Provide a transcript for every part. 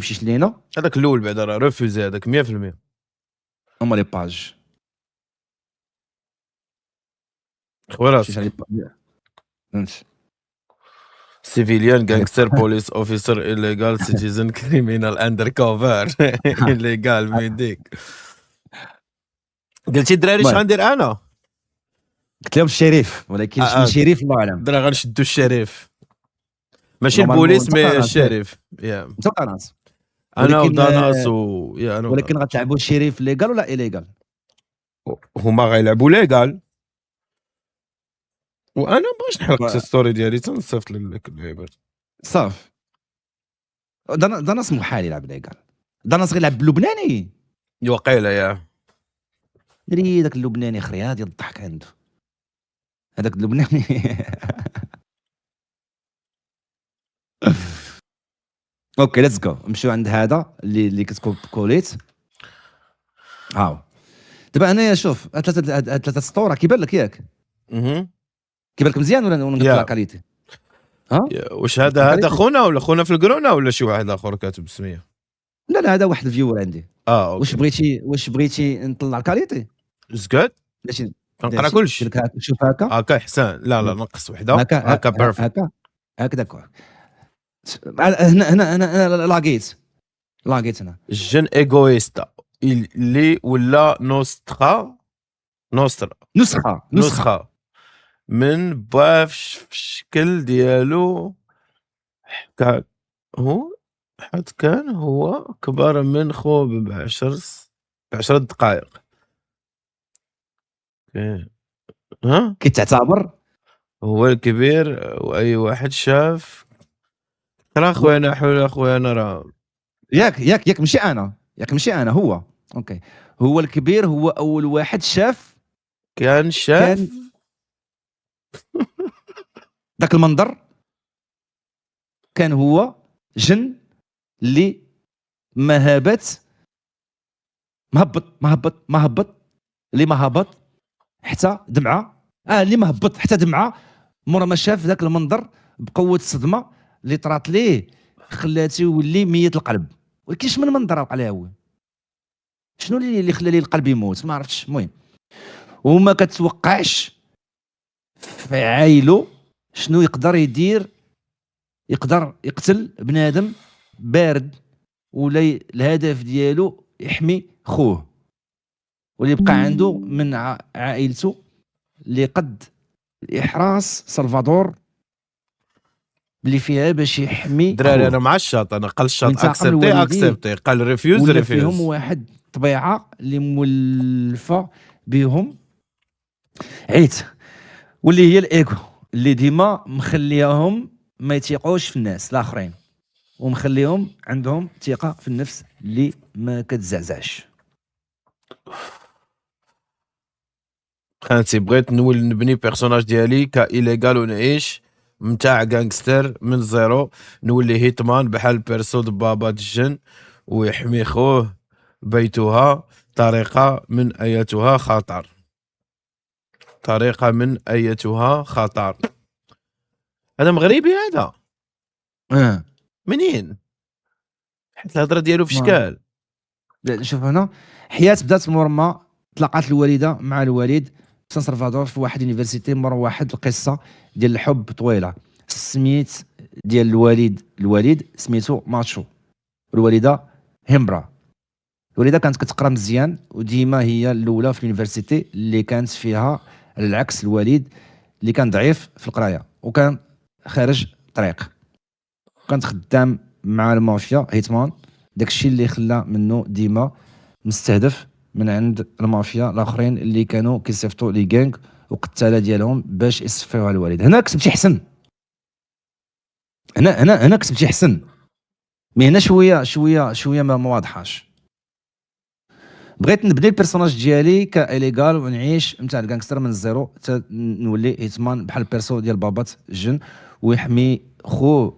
يمشيش لينا هذاك الاول بعدا راه ريفوزي هذاك 100%. هما لي باج خويا مشيش على راسك لي فهمت سيفيليان غانغستر بوليس اوفيسر إليغال سيتيزن كريمينال اندر كوفر إليغال ميديك. قلتي الدراري اش غندير انا؟ قلت لهم الشريف ولكن شنو الشريف الله اعلم. درا غنشدو الشريف ماشي نورمالمون البوليس انت مي قناص الشريف يا انت قناص انا ولكن وداناس و يا انا ولكن غتلعبوا الشريف ليغال ولا إليغال؟ هما غيلعبوا ليغال وانا باش نحرق الستوري ديالي تنصيفط لك اللعيبات صافي. داناس محال يلعب ليغال. داناس غيلعب باللبناني وقيله يا دري داك اللبناني خريا ديال الضحك عنده هذاك اللبناني اوكي ليتس جو نمشيو عند هذا اللي كتكون كوليت. هاو دابا انايا شوف ثلاثه سطور كيبان لك ياك كيبان لك مزيان ولا نقول لا كاليتي؟ واش هذا خونا ولا خونا في الكرونا ولا شي واحد اخر كاتب السميه؟ لا هذا واحد الفيور عندي. أوكي. واش بغيتي نطلع الكاليتي؟ زكات ماشي كنقرا كلشي شوف هكا احسن لا نقص وحده هكا بيرفكت هكا داكور. هنا لاقيت هنا الجن ايغويستا اللي ولا نسخه من باف في الشكل ديالو حكى هو حد كان هو كبر من خو ب10 دقائق. كيتعتبر هو الكبير واي واحد شاف راه خويا حول خويا انا راه ياك ماشي انا هو اوكي هو الكبير هو اول واحد شاف كان داك المنظر. كان هو جن اللي مهبط اللي ما هبط حتى دمعه اللي ما هبط حتى دمعه مورا ما شاف ذاك المنظر بقوه الصدمه اللي طرات ليه خلاته يولي ميت القلب. ولكن شنو من منظر وقع ليه هو شنو اللي خلى ليه القلب يموت ما عرفتش. المهم وما كتوقعش في عايلو شنو يقدر يدير يقدر يقتل بنادم بارد ولا الهدف ديالو يحمي خوه واللي بقى عنده من عائلته اللي قد احراس سلفادور اللي فيها باش يحمي دراري. انا مع الشاط انا قال الشاط اكسبتي قال ريفيوز فيهم واحد طبيعه اللي مولفه بهم عيت واللي هي الايغو اللي ديما مخليهم ما يثيقوش في الناس الاخرين ومخليهم عندهم ثقه في النفس اللي ما كتزعزعش. خانتي بغيت نبني بيرسوناج ديالي كإيليغال ونعيش متاع غانغستر من زيرو نولي هيتمان بحال بيرسو بابا الجن ويحمي خوه بيتها طريقة من أيتها خطر. هذا مغربي هذا منين حيت الهضره ديالو في شكال. شوف هنا حياة بدات مورما تلاقات الوالده مع الوالد في سان سلفادور في واحد يونيفرسيتي مر واحد القصه ديال الحب طويله. سميت ديال الوالد سميتو ماتشو والوالده همبرا. الوالده كانت كتقرا مزيان وديما هي الاولى في اليونيفرسيتي اللي كانت فيها على العكس الوالد اللي كان ضعيف في القرايه وكان خارج طريق. كانت خدام مع المافيا هيتمان داكشي اللي خلى منه ديما مستهدف من عند المافيا الاخرين اللي كانوا كيصيفطوا لي غانغ وقتاله ديالهم باش يصفيو على الوالد. هنا كتبتي حسن هنا كتبتي حسن مي هنا شويه ما واضحاش. بغيت نبني البيرسوناج ديالي كإليغال ونعيش نتاع الغانغستر من الزيرو حتى نولي هيتمان بحال البيرسو ديال بابات الجن ويحمي خو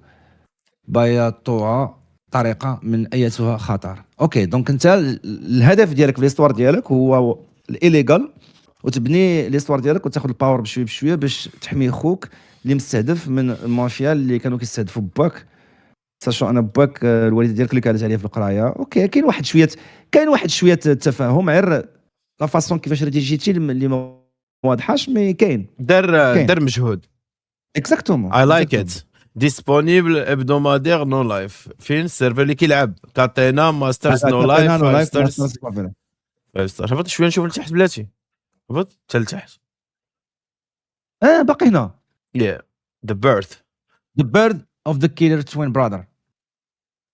باياتوها طريقه من ايتها خطر. اوكي دونك انت الهدف ديالك في ليستوار ديالك هو الإليغال وتبني ليستوار ديالك وتاخذ الباور بشويه بشويه باش تحمي خوك اللي مستهدف من المافيا اللي كانوا كيستهدفوا باك ساشو انا باك الوالده ديالك اللي كانت عليها في القرايه اوكي كاين واحد شويه التفاهم غير لا فاصون كيفاش ريديجيتي اللي ما واضحاش مي كاين دار مجهود. اكزاكتومون اي لايك ات. ديسپونيبل ابدومادير نو لايف. فين السيرفر اللي كيلعب كاتينا ماسترز نو لايف 5 ستارز 5 ستارز. هبط شويه نشوف لتحت بلاتي. هبط حتى لتحت. باقي هنا يا ذا بيرث. The birth of the killer twin brother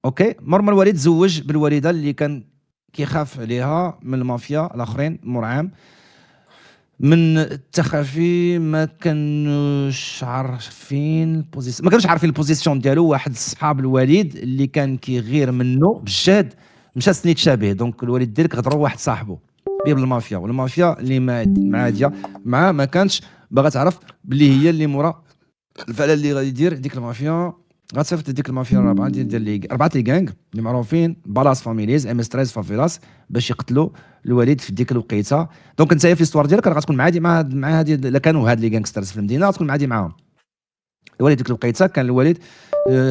اوكي مرمى الوالد تزوج بالوالده اللي كان كيخاف عليها من المافيا الاخرين مرعام من التخفي ما كانوش عارفين البوزيسيون ديالو واحد صحاب الوالد اللي كان كيغير منه بالجهد مشى سنيت شبيه دونك الوالد ديالك غضروا واحد صاحبه بيه بالمافيا والمافيا اللي معاديه معاه ما كانش باغا تعرف باللي هي اللي مورا الفعل اللي غادي يدير ديك المافيا غتصيفط ديك المافيا الرابعه ديال لي اربعه لي غانغ اللي معروفين بالاس فاميليز ام اس 13 فافيلاس باش يقتلوا الوالد في ديك الوقيته دونك انت في الاستوار ديالك غتكون معادي مع هذه الا كانوا هاد لي غانغسترز في المدينه غتكون معادي معاهم الوالد ديك الوقيته كان الوالد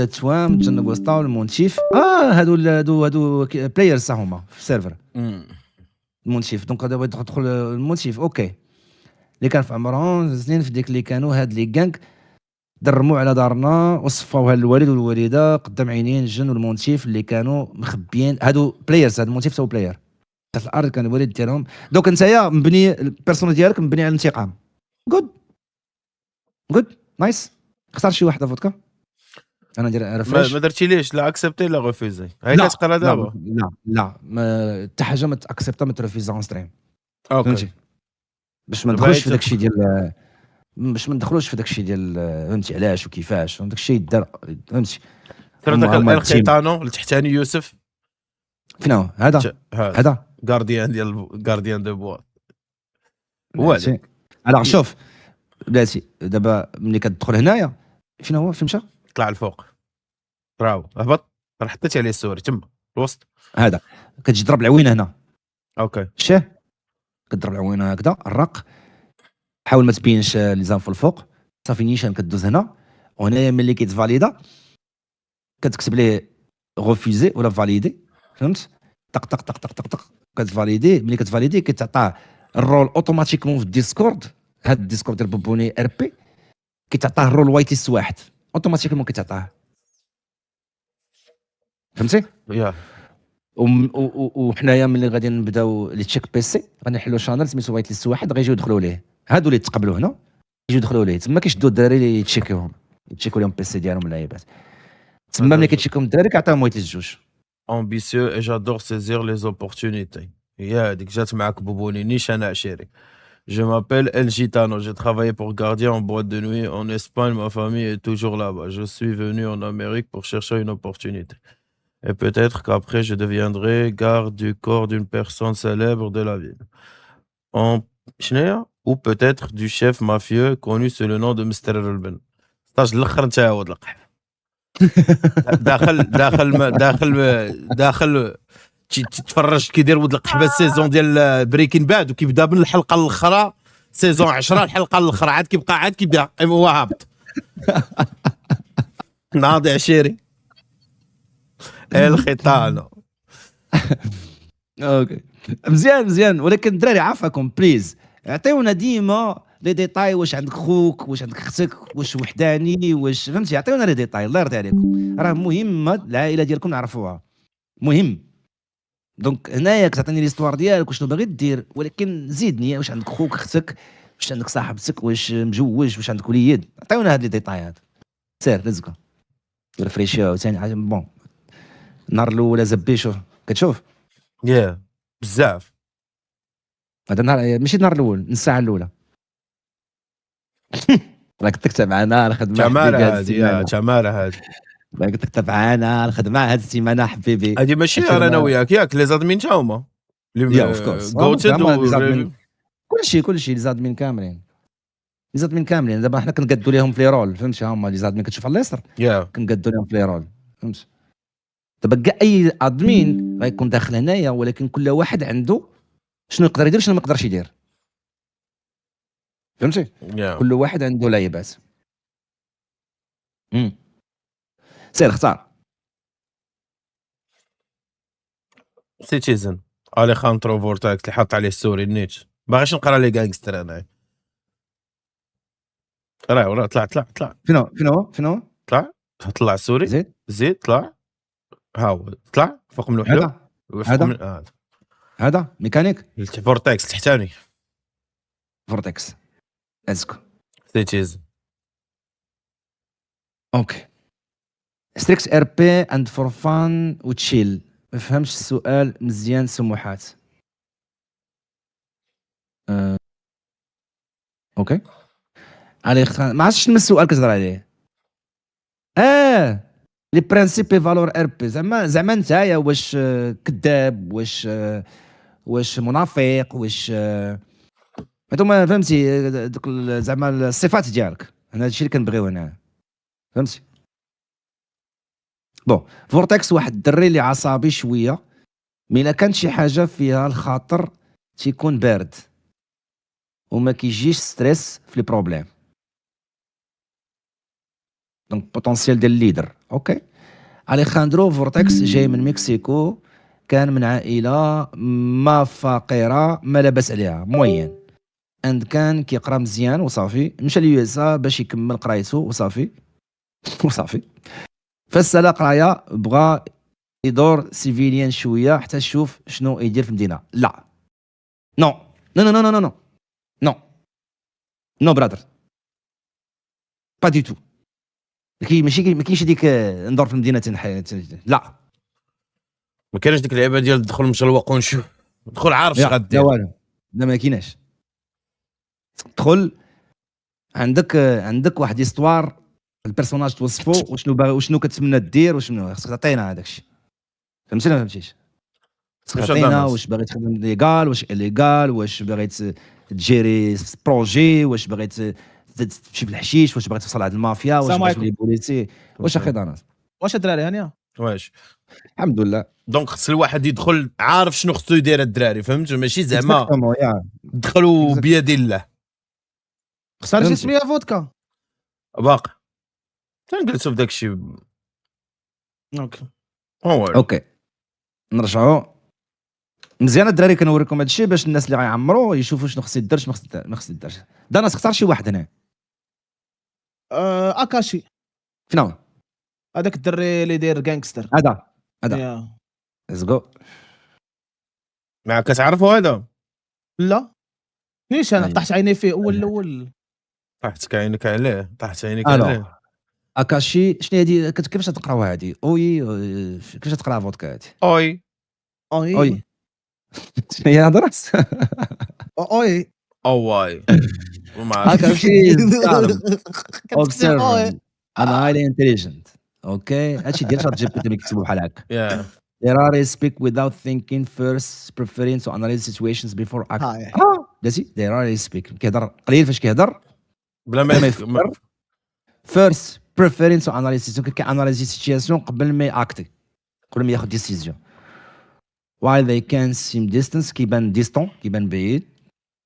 توام تجنب وسطا والمونتيف هادو بلايرز هما في السيرفر المونتيف دونك دابا يدخل المونتيف اوكي اللي كان في عمرهم سنين في ديك اللي كانوا هاد لي غانغ درموا على دارنا وصفوها للوالد والوالده قدام عينين الجن والمونتيف اللي كانوا مخبيين هادو بلايرز هاد المونتيف تو بلاير في الارض كان الوالد ديالهم دوك نتايا مبني البيرسون ديالك مبني على الانتقام جود نايس اختار شي واحده فودكا انا ندير ريفريش ما درتي ليش لا اكسبتي لا ريفوزي هاي كتقرا دابا لا حتى حاجه ما تاكسبتا ما تريفيزا اون ستريم اوكي فهمتي باش ما ندخلوش في داكشي ديال باش ما ندخلوش في داكشي ديال فهمتي علاش وكيفاش داكشي يدار فهمتي داك الخيطانو التحتاني يوسف فين هو هذا غارديان دو بوا هو هذاك انا شوف بلاتي دابا ملي كتدخل هنايا فين هو فين مشى طلع الفوق راهو هبط راه حطيتي عليه السوري تما الوسط هذا كتجي تضرب العوينه هنا اوكي شاه كتضرب العوينه هكذا الرق حاول ما تبينش لي زانفو الفوق صافي نيشان كدوز هنا وهنايا ملي كيتفاليدا كتكتب ليه غوفيزي ولا فاليدي فهمت طق طق طق طق طق طق كتفاليدي ملي كتفاليدي كتعطاه الرول اوتوماتيكمون في الديسكورد هاد الديسكورد ديال بوبوني ار بي كيتعطاه الرول وايت ليست واحد اوتوماتيكمون كيتعطاه فهمتي يا وحنايا ملي غادي نبداو لي تشيك بي سي غادي نحلوا شانل سميتو وايت ليست واحد غيجيو يدخلوا ليه هادو اللي تقبلوا هنا يجيو يدخلوا ليه تما كيشدوا الدراري اللي يتشيكيوهم يتشيكوا لهم بي سي ديالهم اللعيبات تما ملي كيتشيكهم الدراري كيعطيهم وايت ليست جوج ambitieux et j'adore saisir les opportunités. هذيك جات معك بوبوني نيشان عشيري. Je m'appelle El Gitano, j'ai travaillé pour Gardien en boîte de nuit en Espagne, ma famille est toujours là-bas. Je suis venu en Amérique pour chercher une opportunité. Et peut-être qu'après je deviendrai garde du corps d'une personne célèbre de la ville. En شناهي ou peut-être du chef mafieux connu sous le nom de Mr. Rubin. stage الاخر انت عاود لقح. داخل تتفرج كيدير ولد القحبه السيزون ديال بريكين باد وكيبدا من الحلقه الاخرى سيزون 10 الحلقه الاخرى عاد كيبدا هو هابط ناضي عشيري الخيطانو اوكي مزيان ولكن الدراري عافاكم بليز عطيونا ديما لي ديتاي واش عندك خوك واش عندك اختك واش وحداني واش فهمتي عطيونا لي ديتاي الله يرضي عليكم راه مهم العائله ديالكم نعرفوها مهم دونك هنايا كتعطيني ليستوار ديالك وشنو باغي دير ولكن زيدني واش عندك خوك اختك واش عندك صاحبتك واش مجوج واش عندك وليد عطيونا هاد لي ديتايات سير رزقه ريفريشيو ثاني بون النهار الاول زبيشو كتشوف يا بزاف هذا النهار ماشي النهار الاول الساعه الاولى راك تكتب معنا الخدمه تماره هذه راك تكتب معنا الخدمه هذه السيمانه حبيبي هذه ماشي انا وياك ياك لي زادمين تا هما اللي كلشي لي زادمين كاملين دابا حنا كنقادوا لهم في لي رول فهمتي هما لي زادمين كتشوف على اليسر كنقادوا لهم في لي رول فهمت دابا كاع اي ادمين غيكون داخل هنايا ولكن كل واحد عنده شنو يقدر يدير شنو ما يقدرش يدير فهمتي كل واحد عنده لعيبات سير اختار سيتيزن اليخاندرو فورتاكس اللي حط عليه السوري النيت باغيش نقرا لي غانغستر انا راه طلع فين هو طلع السوري زيد زيد طلع ها هو طلع فوق من وحده هذا فوق من هذا ميكانيك فورتاكس التحتاني فورتكس ازكو سيتيزن اوكي ستريكس ار بي اند فور فان وتشيل. ما فهمش السؤال مزيان سموحات. اوكي علي ما عرفتش شنو السؤال كتهضر عليه. لي برانسيب اي فالور ار بي زعما نتايا واش كذاب واش منافق واش هادوما فهمتي دوك زعما الصفات ديالك. انا هادشي اللي كنبغيو هنا فهمتي. بون فورتكس واحد الدري اللي عصبي شويه مي الا كانت شي حاجه فيها الخاطر تيكون بارد وما كيجيش ستريس في لي بروبليم. دونك بوتونسيال ديال الليدر. اوكي اليخاندرو فورتكس جاي من مكسيكو، كان من عائله ما فقيره ما لاباس عليها موين، اند كان كيقرا مزيان وصافي. مشى ليو اس ا باش يكمل قرايته وصافي وصافي. فالسلا قرايه بغى يدور سيفيليان شويه حتى يشوف شنو يدير في المدينه. لا نو نو نو نو نو نو نو نو برادر با دي تو. ماشي ما كاينش هذيك ندور في المدينه لا ما كاينش ديك اللعبه ديال دخل مشلوق ونشوف دخل عارف اش لا غدير والو. لا ما كايناش. تدخل عندك واحد استوار البيرسوناج توصفو وشنو باغي وشنو كتمنى دير وشنو خصك تعطينا هذاك الشيء. فهمتي ولا ما فهمتيش؟ خصك واش تعطينا هذا واش باغي تخدم ليغال واش اليغال واش باغي تجيري بروجي واش باغي تمشي في الحشيش واش باغي توصل عند المافيا واش السلام باغي عليكم. تولي بوليسي واش اخي داناس. واش الدراري هانيه واش الحمد لله. دونك خص الواحد يدخل عارف شنو خصو يدير الدراري فهمت ماشي زعما Exactement, yeah. دخلوا Exact. بيد الله خسر فهمتي. جسميه فودكا. باقي تنجلسوا في داك الشيء اوكي هو اوكي نرجعوا مزيان الدراري. كنوريكم هذا الشيء باش الناس اللي غيعمروا يشوفوا شنو خص يدير شنو ما خص يدير. داناس اختار شي واحد هنا. اكاشي فين هو هذاك الدري اللي داير غانغستر. هذا يا. ليتس جو. ما كتعرفوا هذا لا ليش انا أيوة. طحت عيني فيه اول طحت عينك عليه طحت عينك الو عليه اكاشي شنو هادي كيفاش تقراوها هادي اوي كيفاش تقراها فودكا هادي اوي اوي شنو هي هضره اوي واي وما عرفت اكاشي كالم كتكتب اوي. observant and highly intelligent. اوكي هادشي ديال شات جي بي تي كيكتبوا بحال هكا. يا They rarely speak without thinking first, preferring to analyze situations before acting. هاي داسي they rarely speak كيهضر قليل فاش كيهضر بلا ما ما يفكر. first preferring to analyze situation كياناليزي سيتياسيون قبل ما ياكتي قبل ما ياخذ ديسيزيون. while they can seem distance كيبان ديستون كيبان بعيد.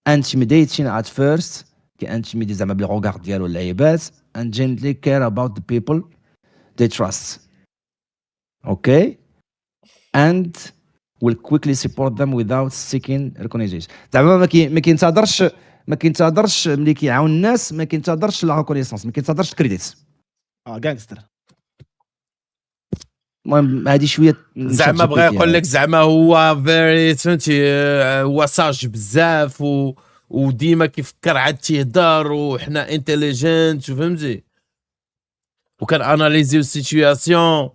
intimidating at first كيانتيميدي زعما بالغوغار ديالو اللعيبات and gently care about the people they trust. okay and will quickly support them without seeking recognition. زعما ما كينتظرش ملي كيعاون الناس ما كينتظرش لا ريكونيسونس ما كينتظرش كريديت. غانغستر. المهم هذه شويه زعما بغى يقول لك زعما هو فيري فهمتي هو ساج بزاف وديما كيفكر عاد تيهضر وحنا انتليجنت فهمتي وكان اناليزيو السيتوياسيون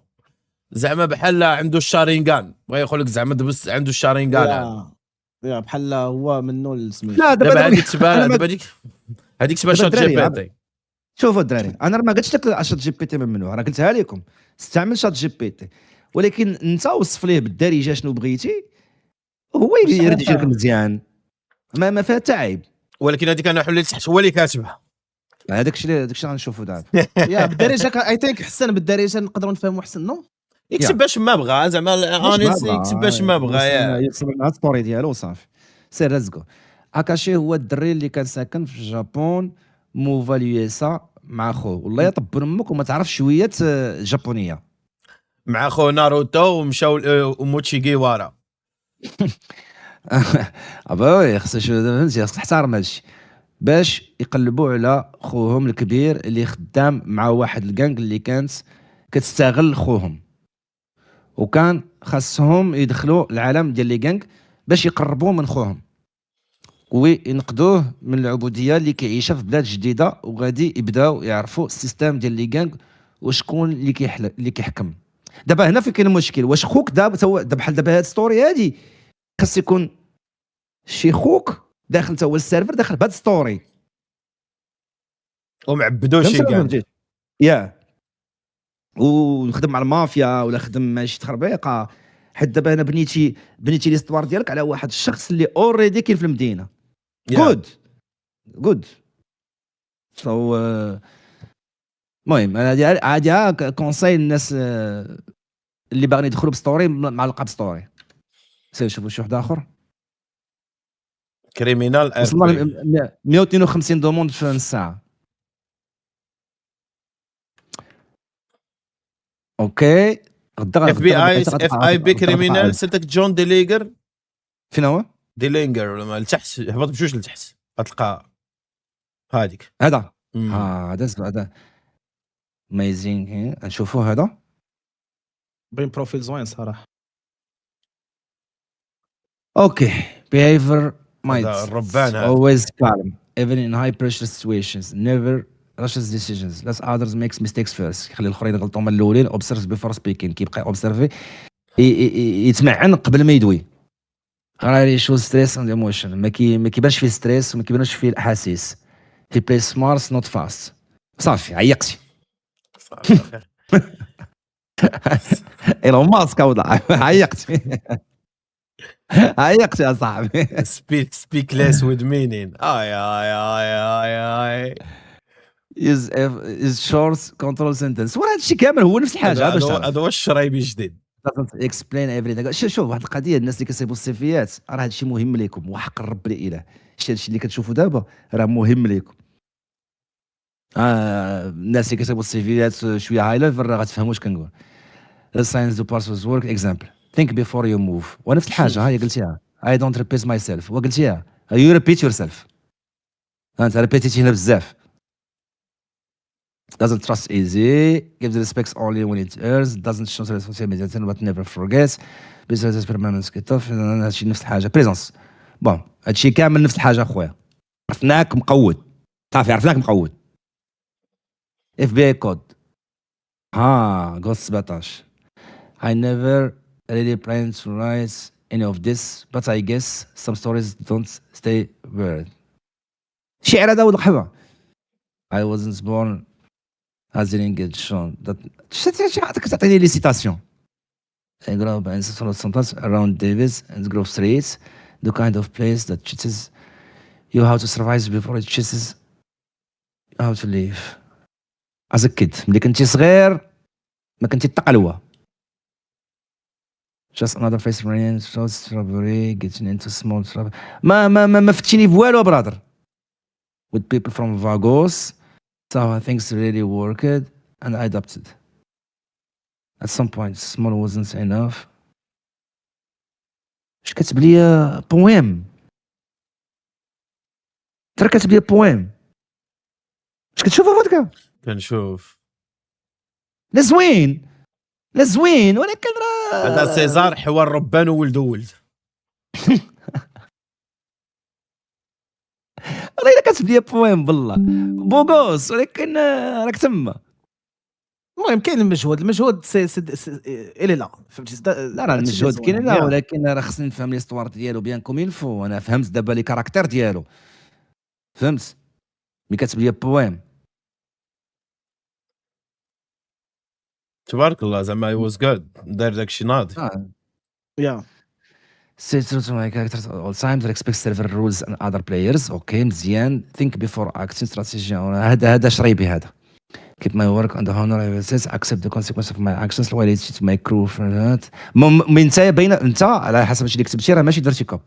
زعما بحال عنده الشارينغان بغى يقول لك زعما دبس عنده الشارينغان يا بحال هو منو السميت. لا دابا هذيك تبان دابا هذيك تبان شات جي بي تي. شوفوا الدراري انا ما قلتش لك شات جي بي تي ممنوع انا قلتها لكم استعمل شات جي بي تي ولكن انت وصف ليه بالدارجه شنو بغيتي هو يرد لك مزيان ما فيها حتى عيب. ولكن هذيك انا حليت تحت هو اللي كاتبها هذاك الشيء غنشوفوا دابا. يا بالدارجه اي ثينك حسن بالدارجه نقدروا نفهموا احسن نو. يكتب باش ما بغى زعما انيسي يكتب باش ما بغى يا يوصل مع ستوري ديالو وصافي سير رزقو. اكاشي هو الدري اللي كان ساكن في الجابون موفا اليو اس ا مع خوه والله يطبر امك وما تعرف شويه جابونيه مع خو ناروتو ومشاو وموتشي جيوارا ابا خصك فهمتي، خصك تحترم هادشي باش يقلبوا على خوهم الكبير اللي خدام مع واحد الكانغ اللي كانت كتستغل خوهم، وكان خاصهم يدخلوا العالم ديال لي كانغ باش يقربوه من خوهم وينقذوه من العبوديه اللي كيعيشها في بلاد جديده، وغادي يبداو يعرفوا السيستم ديال لي كانغ وشكون اللي كيحكم. دابا هنا فين كاين المشكل، واش خوك دابا دابا بحال دابا هاد ستوري هادي خاص يكون شي خوك داخل تا هو السيرفر داخل بهاد ستوري، ومعبدو فهمت شي ولا ما كاع. فهمتيش؟ يا وخدم مع المافيا ولا خدم مع شي تخربيقه، حيت دابا انا بنيتي ليستوار ديالك على واحد الشخص اللي اوريدي كاين في المدينه. جود جود سو المهم انا عادي كونساي الناس اللي باغيين يدخلوا بستوري مع القاب ستوري سير شوفوا شي واحد اخر. كريمينال ار وصلنا بي. ل 152 دوموند في نص ساعه. اوكي غدا اف بي اي غدا اف اي بي غدا كريمينال سيتك جون ديليغر. فين هو ديلينجر ولا ما لتحت، هبط بجوج لتحت غتلقى هذيك. هذا؟ مم. هذا اميزين نشوفوه هذا. باين بروفيل زوين صراحه. اوكي behavior هذا minds الربان هذا. always calm even in high pressure situations never rushes decisions let others makes mistakes first. يخلي الاخرين يغلطوا من الاولين. observe before speaking كيبقى observe يتمعن قبل ما يدوي. غير shows stress and emotion ما كيبانش فيه ستريس وما كيبانش فيه الاحاسيس. he plays smart not fast. صافي عيقتي. صافي خير. ايلون ماسك اوضع عيقتي. عيقتي يا صاحبي. speak less with meaning. اي اي اي اي is short control sentence. ورا هادشي كامل هو نفس الحاجه باش تعرف. هذا هو الشرايبي جديد. doesn't explain everything. شوف واحد القضيه، الناس اللي كيصيبوا السيفيات راه هادشي مهم ليكم وحق الرب الاله. هادشي اللي كتشوفوا دابا راه مهم ليكم. الناس اللي كيصيبوا السيفيات شويه هاي ليفل راه غتفهموا واش كنقول. The science do parts work example think before you move. ونفس الحاجه هي قلتيها I don't repeat myself وقلتيها you repeat yourself. انت ريبيتيتي هنا بزاف. doesn't trust easy gives respects only when it earns doesn't show responsibility but never forgets business permanence كيطف. هادشي نفس الحاجه بريزونس. بون هادشي كامل نفس الحاجه اخويا. عرفناك مقود صافي عرفناك مقود. اف بي اي كود غوست 17. I never really plan to write any of this but I guess some stories don't stay weird. شعر هذا ولد حبه. I wasn't born as an English shown that شي عطيك تعطيني لي سيتاسيون. I grew up in sometimes around Davis and Grove Street, the kind of place that teaches you how to survive before it teaches how to live. as a kid ملي كنتي صغير ما كنتي تقلوه. just another face rain so strawberry getting into small trouble. ما فتشيني بوالو برادر. with people from Vagos so how things really worked and I adapted. at some point small wasn't enough. اش كتب لي بويم ترى كتب لي بويم. اش كتشوف فودكا كنشوف لا زوين لا زوين ولكن راه هذا سيزار حوار ربان وولد ولد. والله الا كتب لي بويم بالله بوغوس ولكن راك تما. المهم كاين المجهود الي لا فهمتي. لا راه المجهود كاين لا ولكن راه خصني نفهم ليستوار ديالو بيان كوم فو. انا فهمت دابا لي كاركتير ديالو فهمت ملي كتب لي بويم. تبارك الله زعما اي واز جود داير داكشي ناضي. يا Stay true to my characters at all times. Respect server rules and other players. اوكي مزيان. think before acting strategy. هذا شريبي هذا. keep my work on the honor I will say. accept the consequences of my actions while it's to my crew for that. من انت باين انت على حسب الشيء اللي كتبتي راه ماشي درتي كوب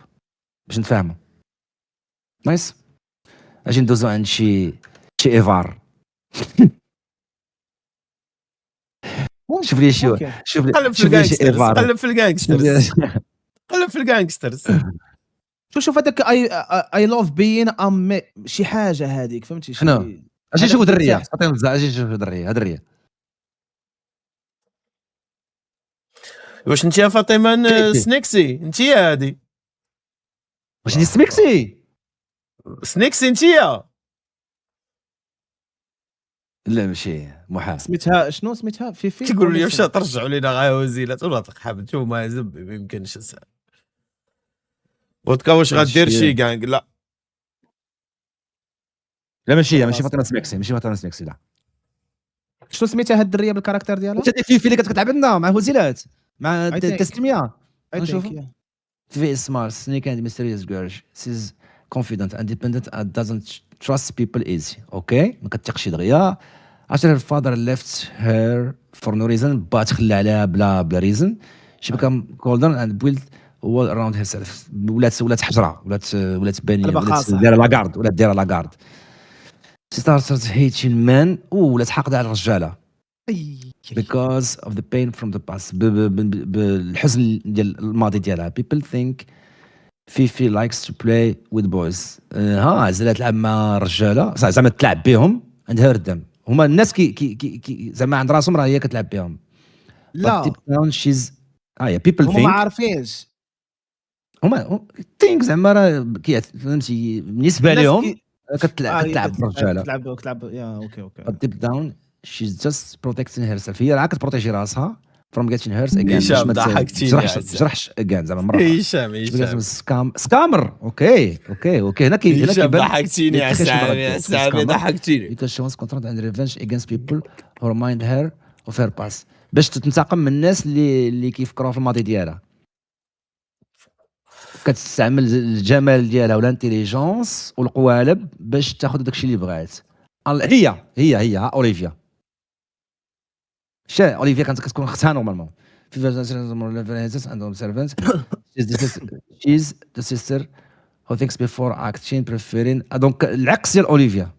باش نتفاهموا. نايس. اجي ندوزو عند شي ايفار. شوف لي شي أوكي. شوف لي قلب في شوف لي شي الجانجسترز ايفار. قلب في الجانجسترز قلب في الجانجسترز. شوف هذاك اي لوف بين ام شي حاجه هذيك فهمتي شنو؟ شي اجي هذاك نشوفوا دريه، مرتاح. عطيهم بزاف، اجي نشوفوا دريه، دريه. واش انت يا فاطمه كيفي؟ سنيكسي انت هادي واش دي سميكسي؟ سنيكسي انت يا لا ماشي محال. سميتها شنو سميتها فيفي تقول لي ولا واش شنو؟ ترجعوا لينا غا وزيلات ولا تقحب شوف ما يزب ما يمكنش الساعه ودكا واش غدير شي كانغ لا لا ماشي هي، ماشي خلاص. فاطمه سميكسي، ماشي فاطمه سميكسي، لا. شنو سميتها هاد الدريه بالكاركتر ديالها؟ واش هذه فيفي اللي كتلعب لنا مع هزيلات مع I think. تسميه؟ I نشوفوا. think, yeah. Very smart, sneaky and mysterious girl. She's confident, independent, and doesn't trust people easy. Okay? ما كتثقش دغيا. After her father left her for no reason, بات خلى عليها بلا reason. She became colder and built a wall around herself. ولات حجره، ولات بانيه، قلبها ولات خاصة. دايره لاكارد، ولات دايره لاكارد. She started hating men. ولات حاقده على الرجاله. Because of the pain from the past. بالحزن ديال الماضي ديالها. People think فيفي likes to play with boys. زعما تلعب مع الرجاله، زعما تلعب بهم and hurt them. هما الناس كي زعما عند راسهم راه هي كتلعب بهم. But لا deep down she's people هما ما think عارفينش هما think زعما راه فهمتي بالنسبه الناس لهم هي كتلعب بالرجاله. كتلعب يا اوكي But deep down she's just protecting herself. هي راه كتبروتيجي راسها from getting hurt again. هشام ما ضحكتيني تجرحش يا عسى. تجرحش again زعما مره أخرى. هشام سكامر. اوكي هنا هشام كيبان ضحكتيني يا سامي يا سامي ضحكتيني. because she wants control and revenge against people who remind her of her past. باش تنتقم من الناس اللي كيفكروا في الماضي ديالها. كتستعمل الجمال ديالها والانتيليجونس والقوالب باش تاخذ داكشي اللي بغات. هي اوليفيا. اوليفيا كانت كتكون اختها نورمالمون في عندهم سيرفنت. she's the sister who thinks before acting preferring. دونك العكس ديال اوليفيا.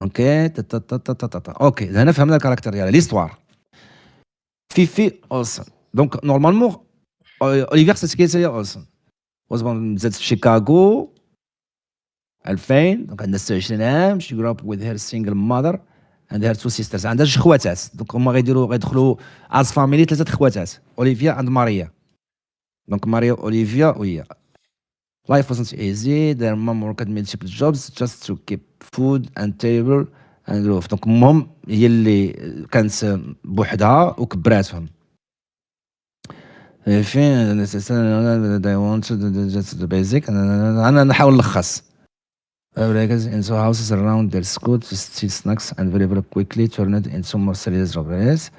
اوكي اوكي هنا فهمنا الكاركتر ديالها ليستوار. فيفي اولسون. دونك نورمالمون اوليفيا خصها تكيت هي اولسون. زادت في شيكاغو 2000. دونك عندها 26 عام. she grew up with her single mother and her two sisters. عندها جوج خواتات. دونك هما غيدخلوا از فاميلي 3 خواتات، اوليفيا عند ماريا. دونك ماريا اوليفيا وهي. Life wasn't easy. Their mom worked multiple jobs just to keep food and table and roof. دونك امهم هي اللي كانت بوحدها وكبراتهم. فين they wanted just the basic. انا نحاول نلخص. In so houses around their school to steal snacks and very quickly turned into more serious robberies.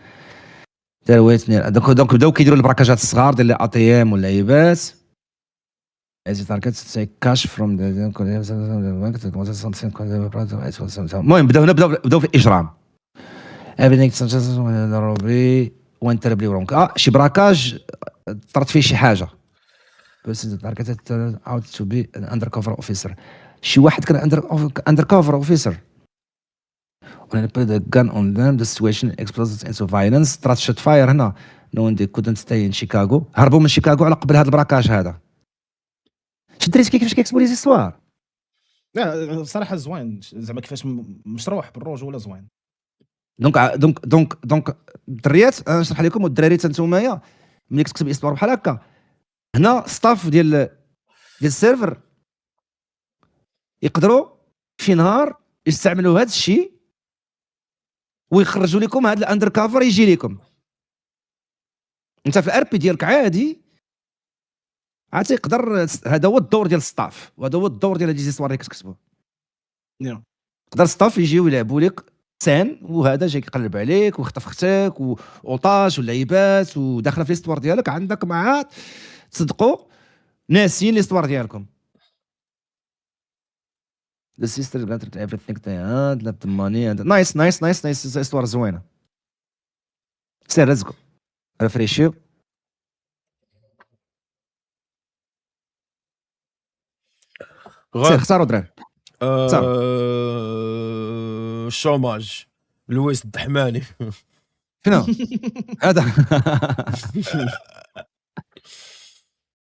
Their weight near. دونك بداو كيديروا البراكاجات الصغار ديال الاطيام واللعيبات. As it targets to take cash from the المهم بداو في الاجرام. Everything robbery went terribly wrong. شي براكاج طرت فيه شي حاجه. بس targeted turned out to be an undercover officer. شي واحد كان undercover officer. When I put the gun on them, the situation exploded into violence. طرات شوت فاير هنا. Knowing they couldn't stay in Chicago. هربوا من شيكاغو على قبل هذا البراكاج هذا. شدريت كيفاش كيكتبوا لي زيستوار. لا بصراحه زوين زعما كيفاش مشروح بالروج ولا زوين. دونك الدريات انا نشرح لكم والدراري حتى نتوما ملي كتكتب استوار بحال هكا هنا ستاف ديال السيرفر يقدروا شي نهار يستعملوا هذا الشيء ويخرجوا لكم هذا الاندر كافر يجي لكم انت في الار بي ديالك عادي عاد يقدر. هذا هو الدور ديال الستاف وهذا هو الدور ديال هاد الزيستوار اللي كتكتبوا. يقدر الستاف يجيو يلعبوا لك سان وهذا جاي يقلب عليك ويخطف اختك واوطاج واللعيبات وداخله في الاستوار ديالك عندك معاه تصدقوا ناسين الاستوار ديالكم. The sister got everything they had, left the money and nice استوار زوينه. سير رزقوا ريفريشيو. سير اختاروا دراري. الشوماج لويس الدحماني. شنو هذا؟